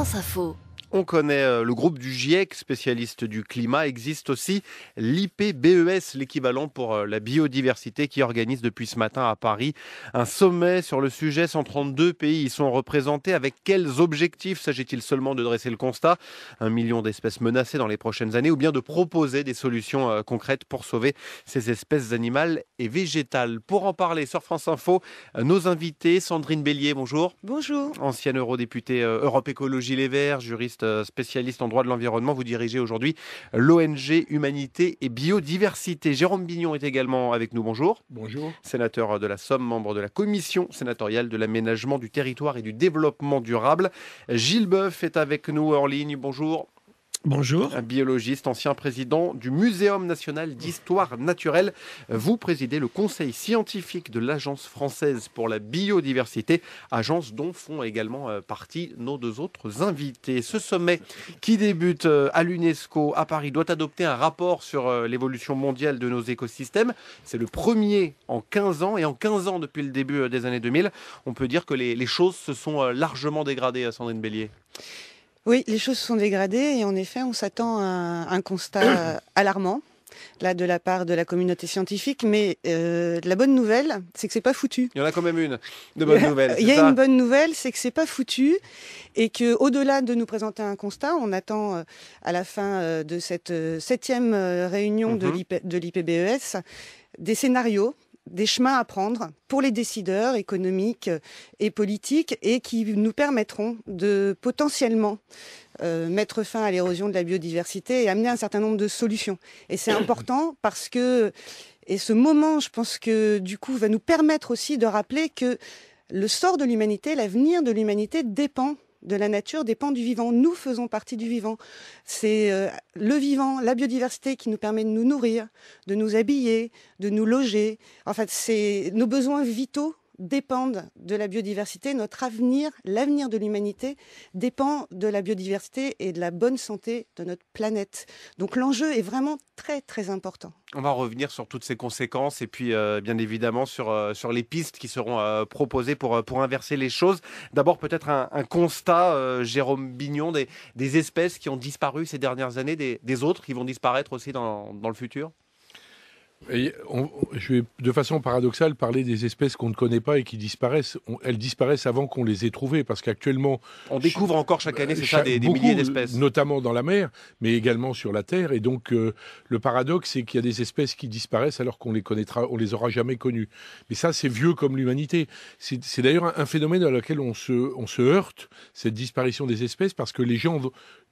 France Info. On connaît le groupe du GIEC, spécialiste du climat. Existe aussi l'IPBES, l'équivalent pour la biodiversité, qui organise depuis ce matin à Paris un sommet sur le sujet. 132 pays y sont représentés. Avec quels objectifs? S'agit-il seulement de dresser le constat, 1 million d'espèces menacées dans les prochaines années, ou bien de proposer des solutions concrètes pour sauver ces espèces animales et végétales? Pour en parler sur France Info, nos invités, Sandrine Bélier, bonjour. Bonjour. Ancienne eurodéputée Europe Écologie Les Verts, juriste spécialiste en droit de l'environnement. Vous dirigez aujourd'hui l'ONG Humanité et Biodiversité. Jérôme Bignon est également avec nous. Bonjour. Bonjour. Sénateur de la Somme, membre de la commission sénatoriale de l'aménagement du territoire et du développement durable. Gilles Boeuf est avec nous en ligne. Bonjour. Bonjour. Un biologiste, ancien président du Muséum national d'histoire naturelle. Vous présidez le conseil scientifique de l'Agence française pour la biodiversité, agence dont font également partie nos deux autres invités. Ce sommet qui débute à l'UNESCO à Paris doit adopter un rapport sur l'évolution mondiale de nos écosystèmes. C'est le premier en 15 ans, et en 15 ans depuis le début des années 2000, on peut dire que les choses se sont largement dégradées, Sandrine Bélier. Oui, les choses se sont dégradées et en effet, on s'attend à un constat alarmant là de la part de la communauté scientifique. Mais la bonne nouvelle, c'est que c'est pas foutu. Il y en a quand même une de bonne nouvelle. Il y a une bonne nouvelle, c'est que c'est pas foutu et que au-delà de nous présenter un constat, on attend à la fin de cette 7e réunion de l'IPBES des scénarios, des chemins à prendre pour les décideurs économiques et politiques et qui nous permettront de potentiellement mettre fin à l'érosion de la biodiversité et amener un certain nombre de solutions. Et c'est important parce que, et ce moment, je pense que du coup, va nous permettre aussi de rappeler que le sort de l'humanité, l'avenir de l'humanité dépend de la nature, dépend du vivant. Nous faisons partie du vivant. C'est le vivant, la biodiversité qui nous permet de nous nourrir, de nous habiller, de nous loger. En fait, nos besoins vitaux dépendent de la biodiversité. Notre avenir, l'avenir de l'humanité dépend de la biodiversité et de la bonne santé de notre planète. Donc l'enjeu est vraiment très très important. On va revenir sur toutes ces conséquences et puis bien évidemment sur les pistes qui seront proposées pour inverser les choses. D'abord peut-être un constat, Jérôme Bignon, des espèces qui ont disparu ces dernières années, des autres qui vont disparaître aussi dans le futur. Je vais de façon paradoxale parler des espèces qu'on ne connaît pas et qui disparaissent. Elles disparaissent avant qu'on les ait trouvées, parce qu'actuellement... On découvre encore chaque année, c'est ça, des milliers d'espèces. Notamment dans la mer, mais également sur la terre. Et donc, le paradoxe, c'est qu'il y a des espèces qui disparaissent alors qu'on les aura jamais connues. Mais ça, c'est vieux comme l'humanité. C'est d'ailleurs un phénomène dans lequel on se heurte, cette disparition des espèces, parce que les gens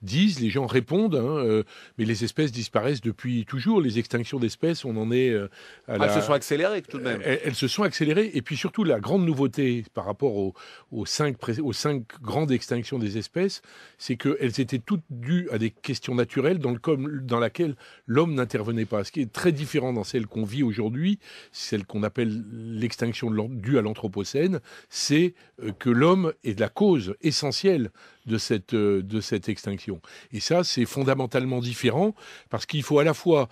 disent, les gens répondent, mais les espèces disparaissent depuis toujours. Les extinctions d'espèces, on en est elles se sont accélérées tout de même. Elles se sont accélérées. Et puis surtout, la grande nouveauté par rapport aux 5 grandes extinctions des espèces, c'est qu'elles étaient toutes dues à des questions naturelles dans laquelle l'homme n'intervenait pas. Ce qui est très différent dans celle qu'on vit aujourd'hui, celle qu'on appelle l'extinction due à l'Anthropocène, c'est que l'homme est la cause essentielle de cette extinction. Et ça, c'est fondamentalement différent, parce qu'il faut à la fois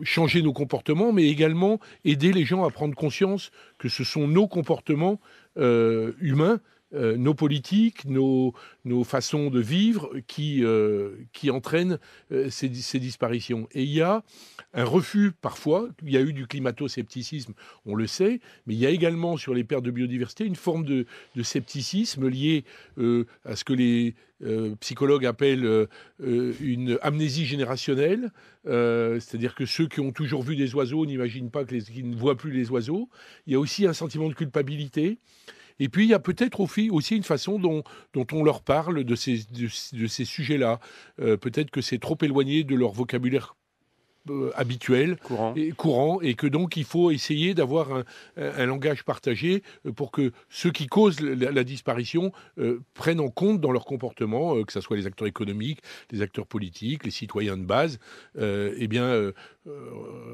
changer nos comportements, mais également aider les gens à prendre conscience que ce sont nos comportements humains, nos politiques, nos façons de vivre qui entraînent ces disparitions. Et il y a un refus parfois, il y a eu du climato-scepticisme, on le sait, mais il y a également sur les pertes de biodiversité une forme de scepticisme lié à ce que les psychologues appellent une amnésie générationnelle, c'est-à-dire que ceux qui ont toujours vu des oiseaux n'imaginent pas qu'ils ne voient plus les oiseaux. Il y a aussi un sentiment de culpabilité. Et puis, il y a peut-être aussi une façon dont on leur parle de ces sujets-là. Peut-être que c'est trop éloigné de leur vocabulaire habituel, courant, et que donc il faut essayer d'avoir un langage partagé pour que ceux qui causent la disparition prennent en compte dans leur comportement, que ce soit les acteurs économiques, les acteurs politiques, les citoyens de base,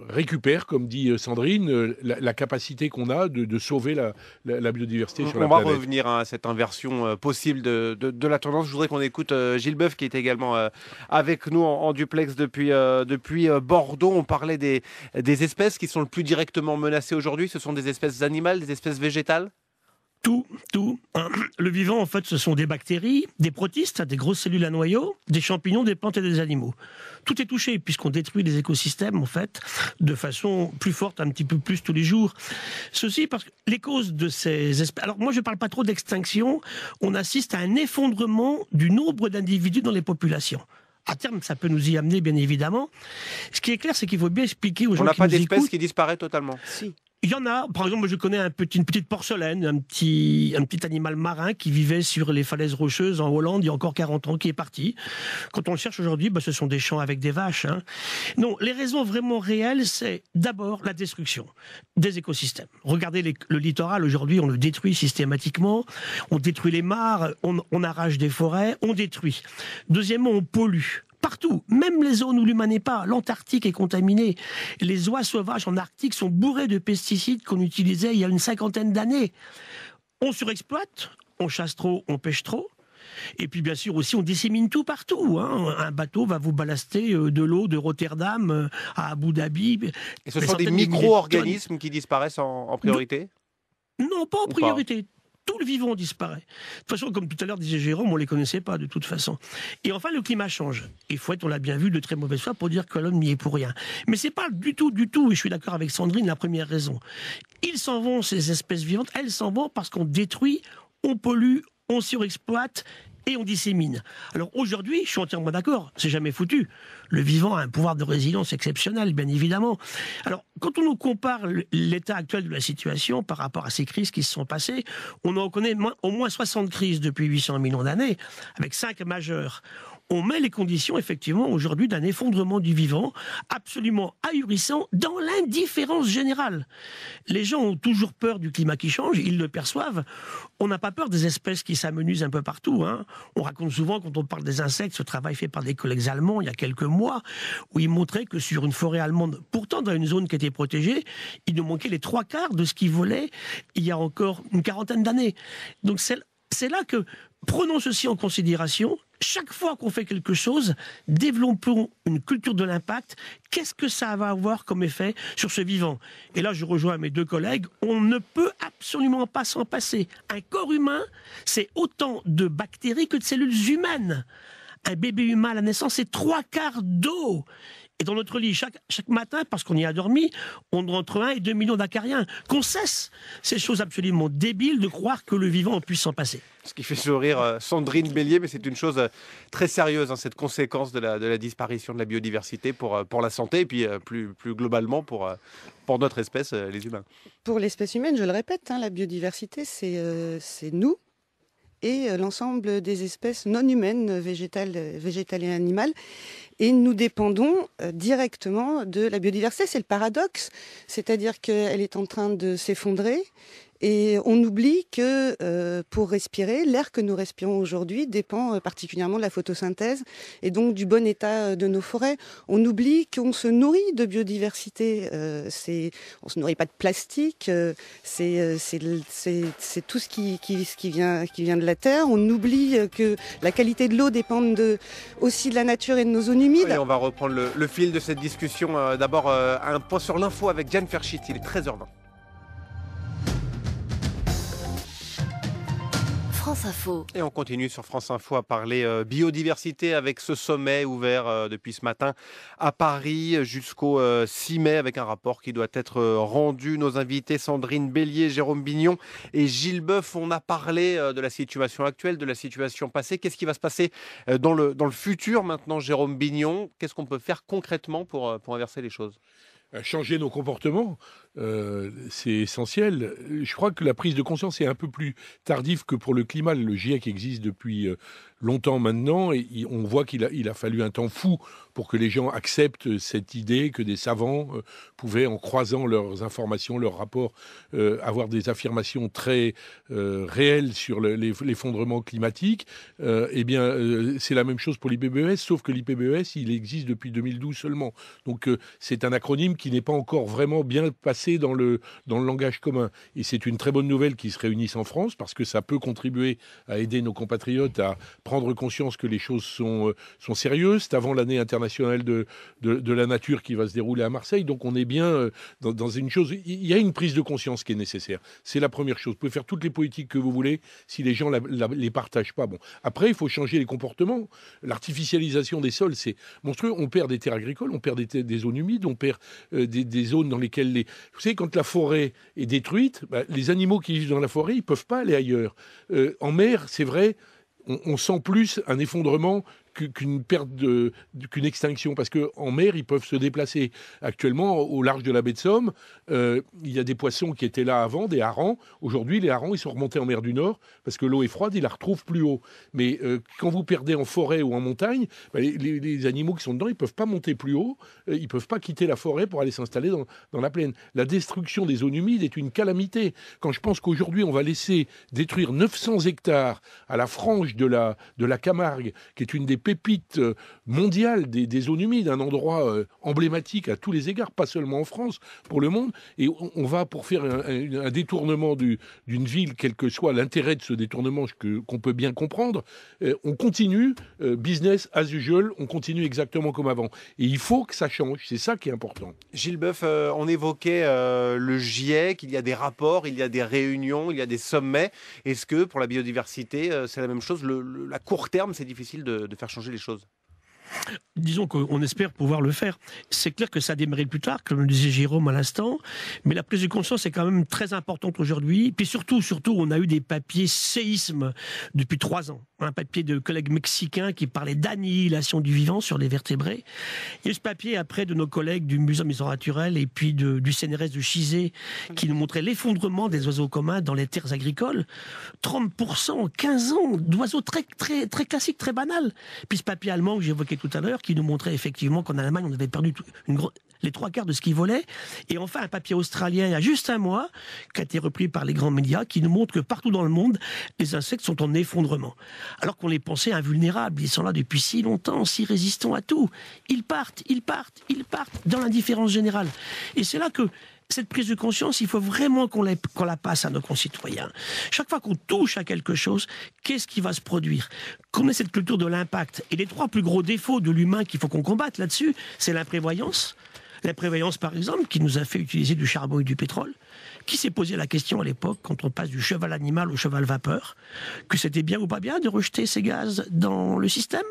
récupèrent, comme dit Sandrine, la capacité qu'on a de sauver la biodiversité sur la planète. On va revenir à cette inversion possible de la tendance. Je voudrais qu'on écoute Gilles Boeuf, qui est également avec nous en duplex depuis Bordeaux. On parlait des espèces qui sont le plus directement menacées aujourd'hui. Ce sont des espèces animales, des espèces végétales? Tout. Le vivant, en fait, ce sont des bactéries, des protistes, des grosses cellules à noyaux, des champignons, des plantes et des animaux. Tout est touché, puisqu'on détruit les écosystèmes, en fait, de façon plus forte, un petit peu plus tous les jours. Ceci parce que les causes de ces espèces... Alors, moi, je ne parle pas trop d'extinction. On assiste à un effondrement du nombre d'individus dans les populations. À terme, ça peut nous y amener, bien évidemment. Ce qui est clair, c'est qu'il faut bien expliquer aux gens qui nous écoutent... On n'a pas d'espèce qui disparaît totalement. Si. Il y en a, par exemple, je connais une petite porcelaine, un petit animal marin qui vivait sur les falaises rocheuses en Hollande il y a encore 40 ans, qui est parti. Quand on le cherche aujourd'hui, ce sont des champs avec des vaches. Non, les raisons vraiment réelles, c'est d'abord la destruction des écosystèmes. Regardez le littoral, aujourd'hui, on le détruit systématiquement. On détruit les mares, on arrache des forêts, on détruit. Deuxièmement, on pollue. Partout, même les zones où l'humain n'est pas. L'Antarctique est contaminée. Les oies sauvages en Arctique sont bourrées de pesticides qu'on utilisait il y a une 50aine d'années. On surexploite, on chasse trop, on pêche trop. Et puis bien sûr aussi on dissémine tout partout. Un bateau va vous ballaster de l'eau de Rotterdam à Abu Dhabi. Et ce sont des micro-organismes qui disparaissent en priorité ? Non, pas en priorité. Tout le vivant disparaît. De toute façon, comme tout à l'heure disait Jérôme, on ne les connaissait pas de toute façon. Et enfin, le climat change. Il faut être, on l'a bien vu, de très mauvaise foi pour dire que l'homme n'y est pour rien. Mais c'est pas du tout, et je suis d'accord avec Sandrine, la première raison. Ils s'en vont, ces espèces vivantes, elles s'en vont parce qu'on détruit, on pollue, on surexploite et on dissémine. Alors aujourd'hui, je suis entièrement d'accord, c'est jamais foutu. Le vivant a un pouvoir de résilience exceptionnel, bien évidemment. Alors, quand on nous compare l'état actuel de la situation par rapport à ces crises qui se sont passées, on en connaît au moins 60 crises depuis 800 millions d'années, avec 5 majeures. On met les conditions, effectivement, aujourd'hui, d'un effondrement du vivant absolument ahurissant dans l'indifférence générale. Les gens ont toujours peur du climat qui change, ils le perçoivent. On n'a pas peur des espèces qui s'amenuisent un peu partout. On raconte souvent, quand on parle des insectes, ce travail fait par des collègues allemands il y a quelques mois, où ils montraient que sur une forêt allemande, pourtant dans une zone qui était protégée, il nous manquait les 3/4 de ce qui volait il y a encore une 40aine d'années. Donc c'est là que, prenons ceci en considération, chaque fois qu'on fait quelque chose, développons une culture de l'impact. Qu'est-ce que ça va avoir comme effet sur ce vivant ? Et là, je rejoins mes 2 collègues, on ne peut absolument pas s'en passer. Un corps humain, c'est autant de bactéries que de cellules humaines. Un bébé humain à la naissance, c'est 3/4 d'eau. Et dans notre lit, chaque matin, parce qu'on y a dormi, on a entre 1 et 2 millions d'acariens. Qu'on cesse ces choses absolument débiles de croire que le vivant puisse s'en passer. Ce qui fait sourire Sandrine Bélier, mais c'est une chose très sérieuse, cette conséquence de la disparition de la biodiversité pour la santé et puis plus globalement pour notre espèce, les humains. Pour l'espèce humaine, je le répète, la biodiversité, c'est nous et l'ensemble des espèces non humaines, végétales et animales. Et nous dépendons directement de la biodiversité. C'est le paradoxe, c'est-à-dire qu'elle est en train de s'effondrer. Et on oublie que pour respirer, l'air que nous respirons aujourd'hui dépend particulièrement de la photosynthèse et donc du bon état de nos forêts. On oublie qu'on se nourrit de biodiversité. On se nourrit pas de plastique. C'est tout ce qui vient de la terre. On oublie que la qualité de l'eau dépend aussi de la nature et de nos zones humides. Et on va reprendre le fil de cette discussion. D'abord, un point sur l'info avec Diane Ferchit. Il est 13h20. France Info. Et on continue sur France Info à parler biodiversité avec ce sommet ouvert depuis ce matin à Paris jusqu'au 6 mai avec un rapport qui doit être rendu. Nos invités Sandrine Bélier, Jérôme Bignon et Gilles Boeuf. On a parlé de la situation actuelle, de la situation passée. Qu'est-ce qui va se passer dans le futur maintenant, Jérôme Bignon ? Qu'est-ce qu'on peut faire concrètement pour inverser les choses ? Changer nos comportements, c'est essentiel. Je crois que la prise de conscience est un peu plus tardive que pour le climat. Le GIEC existe depuis longtemps maintenant et on voit qu'il a fallu un temps fou pour que les gens acceptent cette idée que des savants pouvaient, en croisant leurs informations, leurs rapports, avoir des affirmations très réelles sur l'effondrement climatique. C'est la même chose pour l'IPBES, sauf que l'IPBES, il existe depuis 2012 seulement. Donc c'est un acronyme qui n'est pas encore vraiment bien passé assez dans le langage commun. Et c'est une très bonne nouvelle qu'ils se réunissent en France, parce que ça peut contribuer à aider nos compatriotes à prendre conscience que les choses sont sérieuses. C'est avant l'année internationale de la nature qui va se dérouler à Marseille, donc on est bien dans une chose. Il y a une prise de conscience qui est nécessaire. C'est la première chose. Vous pouvez faire toutes les politiques que vous voulez, si les gens les partagent pas. Bon. Après, il faut changer les comportements. L'artificialisation des sols, c'est monstrueux. On perd des terres agricoles, on perd des zones humides, on perd des zones dans lesquelles Vous savez, quand la forêt est détruite, les animaux qui vivent dans la forêt, ils peuvent pas aller ailleurs. En mer, c'est vrai, on sent plus un effondrement qu'une perte qu'une extinction, parce qu'en mer, ils peuvent se déplacer. Actuellement, au large de la baie de Somme, il y a des poissons qui étaient là avant, des harengs. Aujourd'hui, les harengs, ils sont remontés en mer du Nord, parce que l'eau est froide, ils la retrouvent plus haut. Mais quand vous perdez en forêt ou en montagne, les animaux qui sont dedans, ils ne peuvent pas monter plus haut, ils ne peuvent pas quitter la forêt pour aller s'installer dans la plaine. La destruction des zones humides est une calamité. Quand je pense qu'aujourd'hui, on va laisser détruire 900 hectares à la frange de la Camargue, qui est une des pépites mondiales des zones humides, un endroit emblématique à tous les égards, pas seulement en France, pour le monde. Et on va, pour faire un détournement d'une ville, quel que soit l'intérêt de ce détournement qu'on peut bien comprendre, on continue, business as usual, on continue exactement comme avant. Et il faut que ça change, c'est ça qui est important. Gilles Boeuf, on évoquait le GIEC, il y a des rapports, il y a des réunions, il y a des sommets. Est-ce que pour la biodiversité, c'est la même chose? À court terme, c'est difficile de faire changer les choses. Disons qu'on espère pouvoir le faire. C'est clair que ça a démarré plus tard, comme le disait Jérôme à l'instant, mais la prise de conscience est quand même très importante aujourd'hui. Puis surtout, on a eu des papiers séismes depuis 3 ans. Un papier de collègues mexicains qui parlait d'annihilation du vivant sur les vertébrés. Il y a eu ce papier après de nos collègues du Muséum d'histoire naturelle et puis du CNRS de Chizé qui nous montrait l'effondrement des oiseaux communs dans les terres agricoles. 30% en 15 ans d'oiseaux très, très, très classiques, très banals. Puis ce papier allemand que j'évoquais tout à l'heure qui nous montrait effectivement qu'en Allemagne on avait perdu les 3/4 de ce qui volait. Et enfin un papier australien il y a juste un mois qui a été repris par les grands médias qui nous montre que partout dans le monde les insectes sont en effondrement. Alors qu'on les pensait invulnérables, ils sont là depuis si longtemps, si résistants à tout. Ils partent dans l'indifférence générale. Et c'est là que cette prise de conscience, il faut vraiment qu'on la passe à nos concitoyens. Chaque fois qu'on touche à quelque chose, qu'est-ce qui va se produire? Qu'on ait cette culture de l'impact. Et les 3 plus gros défauts de l'humain qu'il faut qu'on combatte là-dessus, c'est l'imprévoyance. L'imprévoyance, par exemple, qui nous a fait utiliser du charbon et du pétrole, qui s'est posé la question à l'époque, quand on passe du cheval animal au cheval vapeur, que c'était bien ou pas bien de rejeter ces gaz dans le système.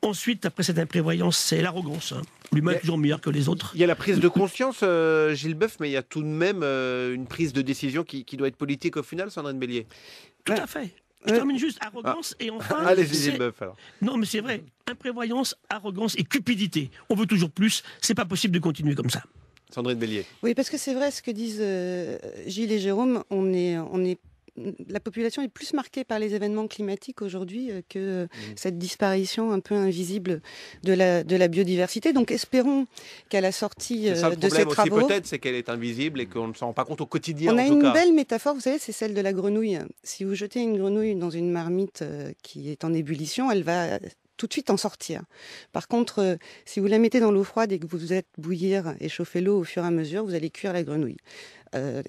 Ensuite, après cette imprévoyance, c'est l'arrogance. L'humain est toujours meilleur que les autres. Il y a la prise de conscience, Gilles Boeuf, mais il y a tout de même une prise de décision qui doit être politique au final, Sandrine Bélier. Tout à fait. Je termine juste arrogance et enfin... Allez-y, Gilles Boeuf, alors. Non, mais c'est vrai. Imprévoyance, arrogance et cupidité. On veut toujours plus. C'est pas possible de continuer comme ça. Sandrine Bélier. Oui, parce que c'est vrai ce que disent Gilles et Jérôme. La population est plus marquée par les événements climatiques aujourd'hui que cette disparition un peu invisible de la biodiversité. Donc espérons qu'à la sortie de ces travaux... C'est ça le problème aussi peut-être, c'est qu'elle est invisible et qu'on ne s'en rend pas compte au quotidien. On a une belle métaphore, vous savez, c'est celle de la grenouille. Si vous jetez une grenouille dans une marmite qui est en ébullition, elle va tout de suite en sortir. Par contre, si vous la mettez dans l'eau froide et que vous êtes bouillir et chauffer l'eau au fur et à mesure, vous allez cuire la grenouille.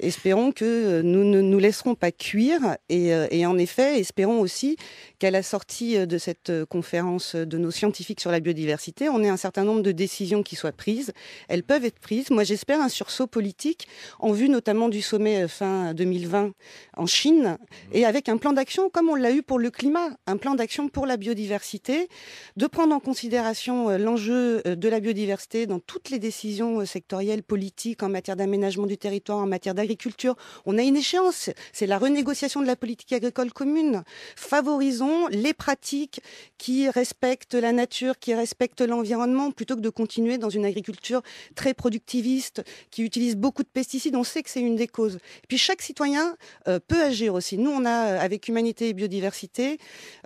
Espérons que nous ne nous laisserons pas cuire et en effet, espérons aussi qu'à la sortie de cette conférence de nos scientifiques sur la biodiversité, on ait un certain nombre de décisions qui soient prises. Elles peuvent être prises. Moi, j'espère un sursaut politique en vue notamment du sommet fin 2020 en Chine et avec un plan d'action comme on l'a eu pour le climat, un plan d'action pour la biodiversité, de prendre en considération l'enjeu de la biodiversité dans toutes les décisions sectorielles, politiques, en matière d'aménagement du territoire, en matière d'agriculture. On a une échéance, c'est la renégociation de la politique agricole commune. Favorisons les pratiques qui respectent la nature, qui respectent l'environnement, plutôt que de continuer dans une agriculture très productiviste, qui utilise beaucoup de pesticides. On sait que c'est une des causes. Et puis chaque citoyen peut agir aussi. Nous, on a, avec Humanité et Biodiversité,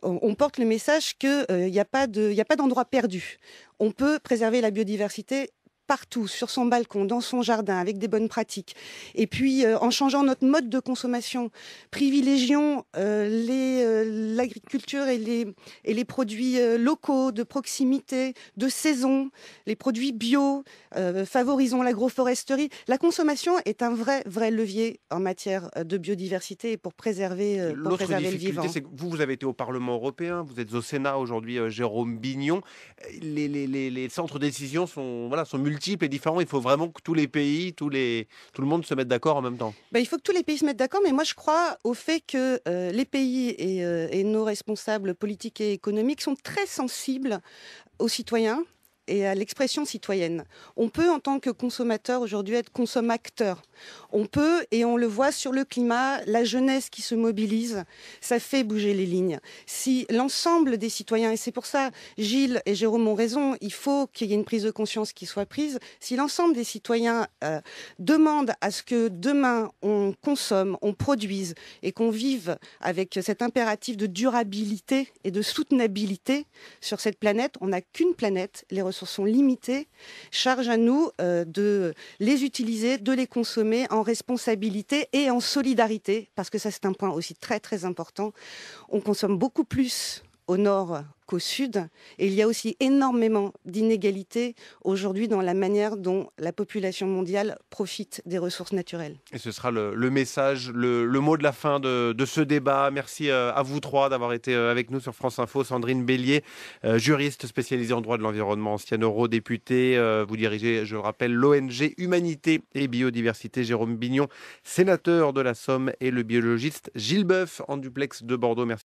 on porte le message qu'il n'y a pas d'endroit perdu. On peut préserver la biodiversité partout, sur son balcon, dans son jardin, avec des bonnes pratiques. Et puis, en changeant notre mode de consommation, privilégions l'agriculture et les produits locaux, de proximité, de saison, les produits bio, favorisons l'agroforesterie. La consommation est un vrai levier en matière de biodiversité et pour préserver le vivant. C'est que vous avez été au Parlement européen, vous êtes au Sénat aujourd'hui, Jérôme Bignon. Les centres de décision sont multiples et différents. Il faut vraiment que tous les pays, tout le monde se mette d'accord en même temps. Il faut que tous les pays se mettent d'accord, mais moi je crois au fait que les pays et nos responsables politiques et économiques sont très sensibles aux citoyens et à l'expression citoyenne. On peut, en tant que consommateur, aujourd'hui être consommateur. On peut, et on le voit sur le climat, la jeunesse qui se mobilise, ça fait bouger les lignes. Si l'ensemble des citoyens, et c'est pour ça, Gilles et Jérôme ont raison, il faut qu'il y ait une prise de conscience qui soit prise, si l'ensemble des citoyens demandent à ce que demain on consomme, on produise, et qu'on vive avec cet impératif de durabilité et de soutenabilité sur cette planète, on n'a qu'une planète, les ressources sont limitées, charge à nous de les utiliser, de les consommer en responsabilité et en solidarité, parce que ça c'est un point aussi très très important. On consomme beaucoup plus au nord qu'au sud, et il y a aussi énormément d'inégalités aujourd'hui dans la manière dont la population mondiale profite des ressources naturelles. Et ce sera le message, le mot de la fin de ce débat. Merci à vous trois d'avoir été avec nous sur France Info. Sandrine Bélier, juriste spécialisée en droit de l'environnement, ancienne eurodéputée. Vous dirigez, je le rappelle, l'ONG Humanité et Biodiversité. Jérôme Bignon, sénateur de la Somme, et le biologiste Gilles Boeuf en duplex de Bordeaux. Merci.